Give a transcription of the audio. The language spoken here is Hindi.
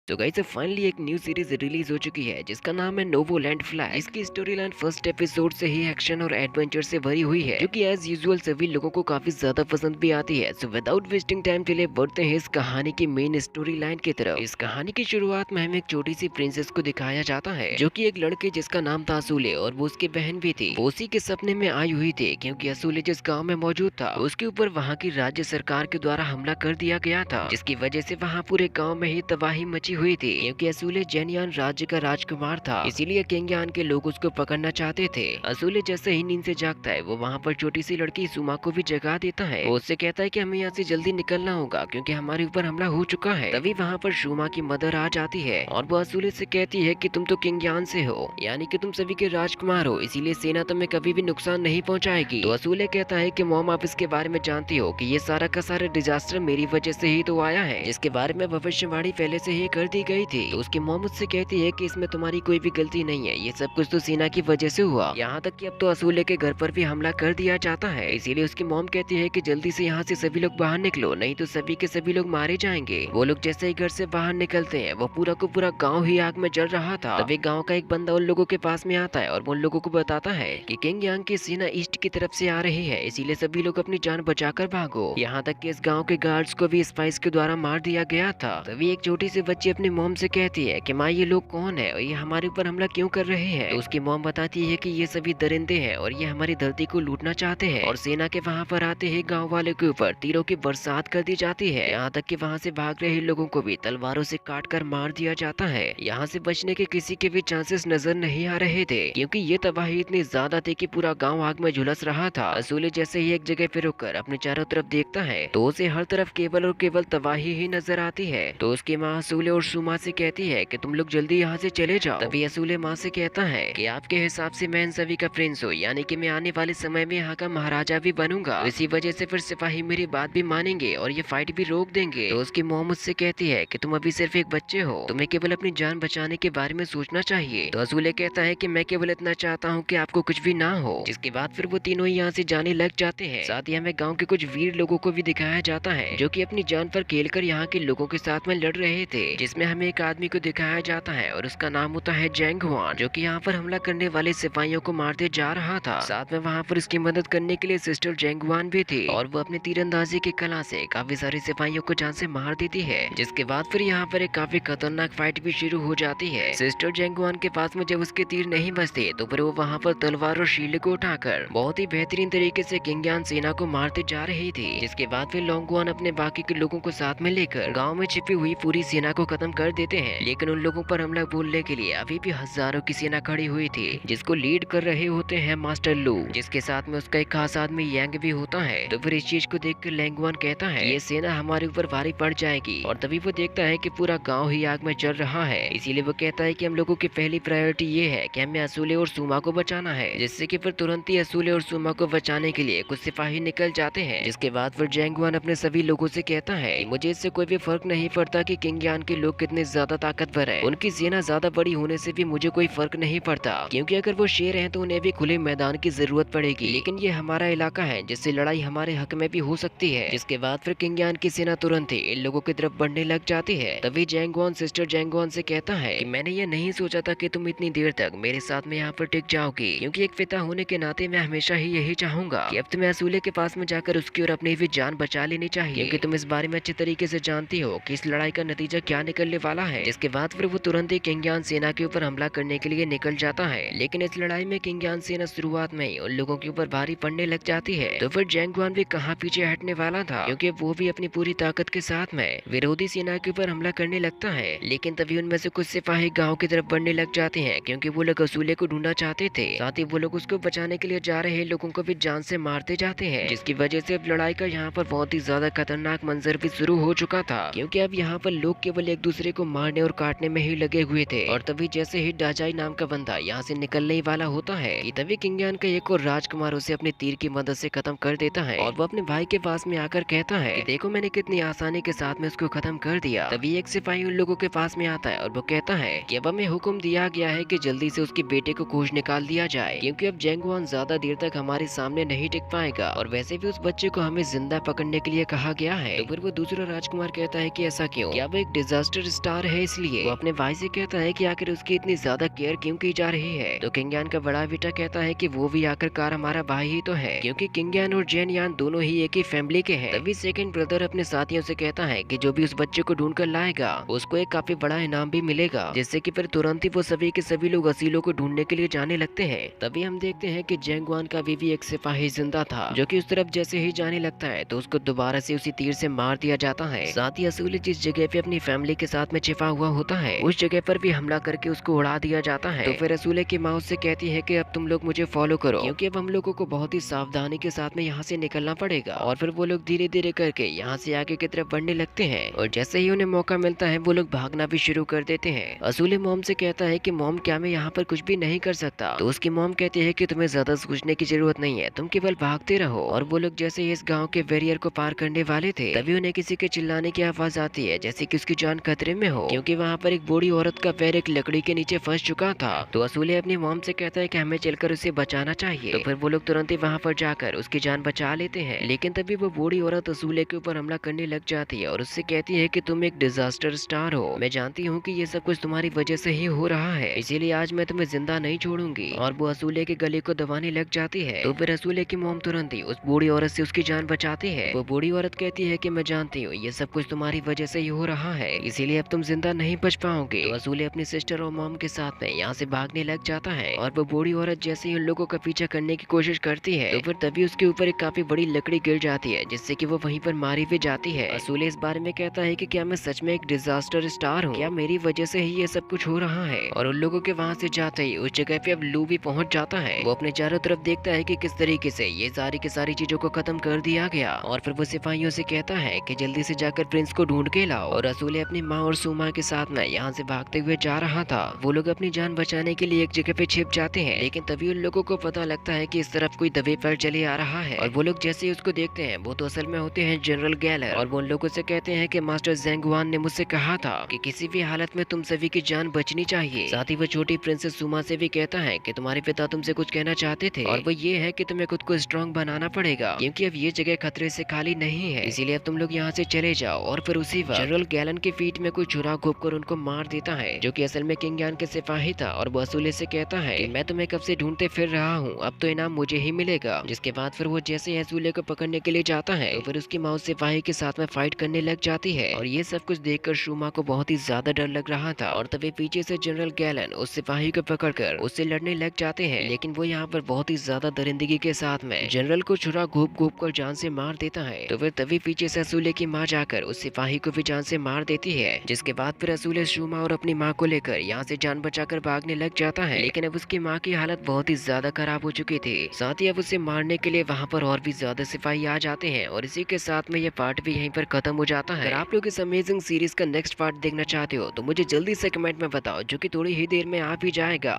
तो गाइस फाइनली एक न्यू सीरीज रिलीज हो चुकी है जिसका नाम है नोवोलैंड फ्लैग। इसकी स्टोरी लाइन फर्स्ट एपिसोड से ही एक्शन और एडवेंचर से भरी हुई है जो कि एज यूजुअल सभी लोगों को काफी ज्यादा पसंद भी आती है। सो विदाउट वेस्टिंग टाइम चलिए बढ़ते हैं इस कहानी की मेन स्टोरी लाइन की तरफ। इस कहानी की शुरुआत में हमें एक छोटी सी प्रिंसेस को दिखाया जाता है जो कि एक लड़के जिसका नाम था असूले और वो उसकी बहन भी थी। वो उसी के सपने में आई हुई थी क्योंकि असूले जिस गाँव में मौजूद था उसके ऊपर वहाँ की राज्य सरकार के द्वारा हमला कर दिया गया था, जिसकी वजह से वहाँ पूरे गाँव में ही तबाही मची हुई थी क्योंकि असूले जेनियान राज्य का राजकुमार था, इसीलिए किंगयान के लोग उसको पकड़ना चाहते थे। असूले जैसे ही नींद से जागता है वो वहाँ पर छोटी सी लड़की सुमा को भी जगा देता है। वो उससे कहता है कि हमें यहाँ से जल्दी निकलना होगा क्योंकि हमारे ऊपर हमला हो चुका है। तभी वहाँ पर सुमा की मदर आ जाती है और वो असूले से कहती है कि तुम तो किंगयान से हो, यानी कि तुम सभी के राजकुमार हो, इसीलिए सेना तुम्हें कभी भी नुकसान नहीं पहुँचाएगी। तो असूले कहता है कि मॉम आप इसके बारे में जानती हो कि ये सारा का सारा डिजास्टर मेरी वजह से ही तो आया है, जिसके बारे में भविष्यवाणी पहले से ही कर दी गई थी। तो उसकी मॉम उससे कहती है कि इसमें तुम्हारी कोई भी गलती नहीं है, ये सब कुछ तो सेना की वजह से हुआ, यहाँ तक कि अब तो असूले के घर पर भी हमला कर दिया जाता है। इसीलिए उसकी मॉम कहती है कि जल्दी से यहाँ से सभी लोग बाहर निकलो, नहीं तो सभी के सभी लोग मारे जाएंगे। वो लोग जैसे ही घर से बाहर निकलते हैं वो पूरा को पूरा गाँव ही आग में जल रहा था। तभी गाँव का एक बंदा उन लोगों के पास में आता है और वो उन लोगों को बताता है कि किंगयान की सेना ईस्ट की तरफ से आ रही है, इसीलिए सभी लोग अपनी जान बचाकर भागो। यहाँ तक कि इस गाँव के गार्ड्स को भी स्पाइस के द्वारा मार दिया गया था। तभी एक छोटी सी बच्ची अपनी मॉम से कहती है कि माँ ये लोग कौन है और ये हमारे ऊपर हमला क्यों कर रहे हैं। तो उसकी मॉम बताती है कि ये सभी दरिंदे हैं और ये हमारी धरती को लूटना चाहते हैं और सेना के वहाँ पर आते ही गाँव वाले के ऊपर तीरों की बरसात कर दी जाती है। यहाँ तक कि वहाँ से भाग रहे लोगों को भी तलवारों से काट कर मार दिया जाता है। यहाँ से बचने के किसी के भी चांसेस नजर नहीं आ रहे थे क्योंकि ये तबाही इतनी ज्यादा थी कि पूरा गाँव आग में झुलस रहा था। असूले जैसे ही एक जगह पे रुककर अपने चारों तरफ देखता है तो उसे हर तरफ केवल और केवल तबाही ही नजर आती है। तो उसकी माँ असूले और सुमा से कहती है कि तुम लोग जल्दी यहाँ से चले जाओ। तभी असूले माँ से कहता है कि आपके हिसाब से मैं इन सभी का प्रिंस हूँ, यानी कि मैं आने वाले समय में यहाँ का महाराजा भी बनूंगा, तो इसी वजह से फिर सिपाही मेरी बात भी मानेंगे और ये फाइट भी रोक देंगे। तो उसकी मॉम मुझसे कहती है कि तुम अभी सिर्फ एक बच्चे हो, तुम्हें केवल अपनी जान बचाने के बारे में सोचना चाहिए। तो असूले कहता है कि मैं केवल इतना चाहता हूँ कि आपको कुछ भी ना हो। जिसके बाद फिर वो तीनों ही यहाँ से जाने लग जाते हैं। साथ ही हमें गाँव के कुछ वीर लोगों को भी दिखाया जाता है जो की अपनी जान पर खेलकर यहाँ के लोगों के साथ में लड़ रहे थे, जिसमें हमें एक आदमी को दिखाया जाता है और उसका नाम होता है जेंग हुआन, जो कि यहाँ पर हमला करने वाले सिपाहियों को मारते जा रहा था। साथ में वहाँ पर उसकी मदद करने के लिए सिस्टर जेंग हुआन भी थी और वो अपनी तीरंदाजी की कला से काफी सारे सिपाहियों को जान से मार देती है। जिसके बाद फिर यहाँ पर एक काफी खतरनाक फाइट भी शुरू हो जाती है। सिस्टर जेंग हुआन के पास में जब उसके तीर नहीं बचते तो फिर वो वहाँ पर तलवार और शील्ड को उठाकर बहुत ही बेहतरीन तरीके से किंगयान सेना को मारते जा रही थी। जिसके बाद फिर लोंगवान अपने बाकी के लोगों को साथ में लेकर गाँव में छिपी हुई पूरी सेना को खत्म कर देते हैं, लेकिन उन लोगों पर हमला बोलने के लिए अभी भी हजारों की सेना खड़ी हुई थी जिसको लीड कर रहे होते हैं मास्टर लू, जिसके साथ में उसका एक खास आदमी यांग भी होता है। तो फिर इस चीज को देख कर लैंगवान कहता है ये सेना हमारे ऊपर भारी पड़ जाएगी और तभी वो देखता है कि पूरा गाँव ही आग में जल रहा है। इसीलिए वो कहता है कि हम लोगों की पहली प्रायोरिटी ये है कि हमें असूले और सुमा को बचाना है, जिससे कि फिर तुरंत ही असूले और सुमा को बचाने के लिए कुछ सिपाही निकल जाते हैं। जिसके बाद फिर जेंगवान अपने सभी लोगों से कहता है मुझे इससे कोई भी फर्क नहीं पड़ता कि किंगयान के लोग कितने ज्यादा ताकतवर हैं, उनकी सेना ज्यादा बड़ी होने से भी मुझे कोई फर्क नहीं पड़ता क्योंकि अगर वो शेर हैं तो उन्हें भी खुले मैदान की जरूरत पड़ेगी, लेकिन ये हमारा इलाका है जिससे लड़ाई हमारे हक में भी हो सकती है। जिसके बाद फिर किंगयान की सेना तुरंत ही इन लोगों की तरफ बढ़ने लग जाती है। तभी जेंगवान सिस्टर जेंगवान से कहता है कि मैंने ये नहीं सोचा था कि तुम इतनी देर तक मेरे साथ में यहाँ पर टिक जाओगी, क्योंकि एक पिता होने के नाते मैं हमेशा ही यही चाहूंगा कि अब तुम्हें असूले के पास में जाकर उसकी और अपनी भी जान बचा लेनी चाहिए, क्योंकि तुम इस बारे में अच्छे तरीके से जानती हो कि इस लड़ाई का नतीजा क्या निकलने वाला है। जिसके बाद फिर वो तुरंत ही किंगयान सेना के ऊपर हमला करने के लिए निकल जाता है, लेकिन इस लड़ाई में किंगयान सेना शुरुआत में ही उन लोगों के ऊपर भारी पड़ने लग जाती है। तो फिर जेंगवान भी कहाँ पीछे हटने वाला था, क्योंकि वो भी अपनी पूरी ताकत के साथ में विरोधी सेना के ऊपर हमला करने लगता है। लेकिन तभी उनमें से कुछ सिपाही गाँव की तरफ बढ़ने लग जाते हैं क्योंकि वो लोग असूले को ढूंढना चाहते थे। साथ ही वो लोग उसको बचाने के लिए जा रहे लोगों को भी जान से मारते जाते हैं, जिसकी वजह से अब लड़ाई का यहाँ पर बहुत ही ज्यादा खतरनाक मंजर भी शुरू हो चुका था, क्योंकि अब यहाँ पर लोग केवल एक दूसरे को मारने और काटने में ही लगे हुए थे। और तभी जैसे ही डाजाई नाम का बंदा यहाँ से निकलने ही वाला होता है कि तभी किंगयान का एक और राजकुमार उसे अपने तीर की मदद से खत्म कर देता है और वो अपने भाई के पास में आकर कहता है कि देखो मैंने कितनी आसानी के साथ में उसको खत्म कर दिया। तभी एक सिपाही उन लोगों के पास में आता है और वो कहता है कि अब हमें हुक्म दिया गया है कि जल्दी से उसके बेटे को खोज निकाल दिया जाए, क्योंकि अब जेंगवान ज्यादा देर तक हमारे सामने नहीं टिक पाएगा और वैसे भी उस बच्चे को हमें जिंदा पकड़ने के लिए कहा गया है। तो फिर वो दूसरा राजकुमार कहता है कि ऐसा क्यों, क्या वो एक डिजास्टर डिजास्टर स्टार है, इसलिए वो अपने भाई से कहता है कि आखिर उसकी इतनी ज्यादा केयर क्यों की जा रही है। तो किंग यान का बड़ा बेटा कहता है कि वो भी आखिरकार हमारा भाई ही तो है, क्योंकि किंग यान और जेन यान दोनों ही एक ही फैमिली के हैं। तभी सेकंड ब्रदर अपने साथियों से कहता है कि जो भी उस बच्चे को ढूंढ कर लाएगा उसको एक काफी बड़ा इनाम भी मिलेगा, जिससे कि फिर तुरंत ही वो सभी के सभी लोग असीलों को ढूंढने के लिए जाने लगते हैं। तभी हम देखते हैं कि जेंगवान का भी एक सिपाही जिंदा था, जो कि उस तरफ जैसे ही जाने लगता है तो उसको दोबारा से उसी तीर से मार दिया जाता है। साथ ही असूली जिस जगह पे अपनी फैमिली के साथ में छिपा हुआ होता है उस जगह पर भी हमला करके उसको उड़ा दिया जाता है। तो फिर असूले की माँ उससे कहती है कि अब तुम लोग मुझे फॉलो करो, क्योंकि अब हम लोगों को बहुत ही सावधानी के साथ में यहाँ से निकलना पड़ेगा। और फिर वो लोग धीरे धीरे करके यहाँ से आगे की तरफ बढ़ने लगते हैं, और जैसे ही उन्हें मौका मिलता है वो लोग भागना भी शुरू कर देते हैं। असूले मॉम से कहता है कि मॉम क्या मैं यहाँ पर कुछ भी नहीं कर सकता? तो उसकी मॉम कहती है कि तुम्हें ज्यादा सोचने की जरूरत नहीं है, तुम केवल भागते रहो। और वो लोग जैसे ही इस गाँव के बैरियर को पार करने वाले थे तभी उन्हें किसी के चिल्लाने की आवाज आती है, जैसे कि उसकी जान खतरे में हो, क्योंकि वहाँ पर एक बूढ़ी औरत का पैर एक लकड़ी के नीचे फंस चुका था। तो असूले अपनी मॉम से कहता है कि हमें चलकर उसे बचाना चाहिए। तो फिर वो लोग तुरंत ही वहाँ पर जाकर उसकी जान बचा लेते हैं, लेकिन तभी वो बूढ़ी औरत असूले के ऊपर हमला करने लग जाती है और उससे कहती है कि तुम एक डिजास्टर स्टार हो, मैं जानती हूँ कि ये सब कुछ तुम्हारी वजह से ही हो रहा है, इसीलिए आज मैं तुम्हें जिंदा नहीं छोड़ूंगी। और वो असूले के गले को दबाने लग जाती है। तो फिर असूले की मॉम तुरंत ही उस बूढ़ी औरत से उसकी जान बचाती है। वो बूढ़ी औरत कहती है कि मैं जानती हूँ ये सब कुछ तुम्हारी वजह से ही हो रहा है, इसीलिए अब तुम जिंदा नहीं बच पाओगे। तो असूले अपनी सिस्टर और मॉम के साथ में यहाँ से भागने लग जाता है, और वो बूढ़ी औरत जैसे ही उन लोगों का पीछा करने की कोशिश करती है तो फिर तभी उसके ऊपर एक काफी बड़ी लकड़ी गिर जाती है, जिससे कि वो वहीं पर मारी भी जाती है। असूले इस बारे में कहता है कि क्या मैं सच में एक डिजास्टर स्टार हूँ, क्या मेरी वजह से ही ये सब कुछ हो रहा है? और उन लोगों के वहाँ से जाते ही उस जगह पे अब लू भी पहुंच जाता है। वो अपने चारों तरफ देखता है कि किस तरीके से ये सारी की सारी चीजों को खत्म कर दिया गया, और फिर वो सिपाहियों से कहता है कि जल्दी से जाकर प्रिंस को ढूंढ के लाओ। और असूले अपनी माँ और सुमा के साथ में यहाँ से भागते हुए जा रहा था। वो लोग अपनी जान बचाने के लिए एक जगह पे छिप जाते हैं, लेकिन तभी उन लोगों को पता लगता है कि इस तरफ कोई दबे पैर चले आ रहा है। और वो लोग जैसे ही उसको देखते हैं वो तो असल में होते हैं जनरल गैलर, और वो उन लोगों से कहते हैं कि मास्टर जेंगवान ने मुझसे कहा था कि किसी भी हालत में तुम सभी की जान बचनी चाहिए। साथ ही वो छोटी प्रिंसेस सुमा से भी कहता है कि तुम्हारे पिता तुमसे कुछ कहना चाहते थे, और वो ये है कि तुम्हें खुद को स्ट्रॉन्ग बनाना पड़ेगा, क्योंकि अब ये जगह खतरे से खाली नहीं है, इसीलिए अब तुम लोग यहाँ से चले जाओ। और फिर उसी वक्त जनरल गैलन के फीट में कोई छुरा घोप कर उनको मार देता है, जो कि असल में किंग यान के सिपाही था। और वो असूले से कहता है कि मैं तुम्हें कब से ढूंढते फिर रहा हूँ, अब तो इनाम मुझे ही मिलेगा। जिसके बाद फिर वो जैसे ही असूले को पकड़ने के लिए जाता है तो फिर उसकी माँ उस सिपाही के साथ में फाइट करने लग जाती है। और ये सब कुछ देखकर शूमा को बहुत ही ज्यादा डर लग रहा था, और तभी पीछे से जनरल गैलन उस सिपाही को पकड़कर उससे लड़ने लग जाते हैं, लेकिन वो यहाँ पर बहुत ही ज्यादा दरिंदगी के साथ में जनरल को छुरा घोप घोप कर जान से मार देता है। तो फिर तभी पीछे से असूले की माँ जाकर उस सिपाही को भी जान से मार देती है, जिसके बाद फिर असूले शूमा और अपनी माँ को लेकर यहाँ से जान बचाकर भागने लग जाता है। लेकिन अब उसकी माँ की हालत बहुत ही ज्यादा खराब हो चुकी थी। साथ ही अब उसे मारने के लिए वहाँ पर और भी ज्यादा सिपाही आ जाते हैं, और इसी के साथ में ये पार्ट भी यहीं पर खत्म हो जाता है। अगर आप लोग इस अमेजिंग सीरीज का नेक्स्ट पार्ट देखना चाहते हो तो मुझे जल्दी से कमेंट में बताओ, जो कि थोड़ी ही देर में आ भी जाएगा।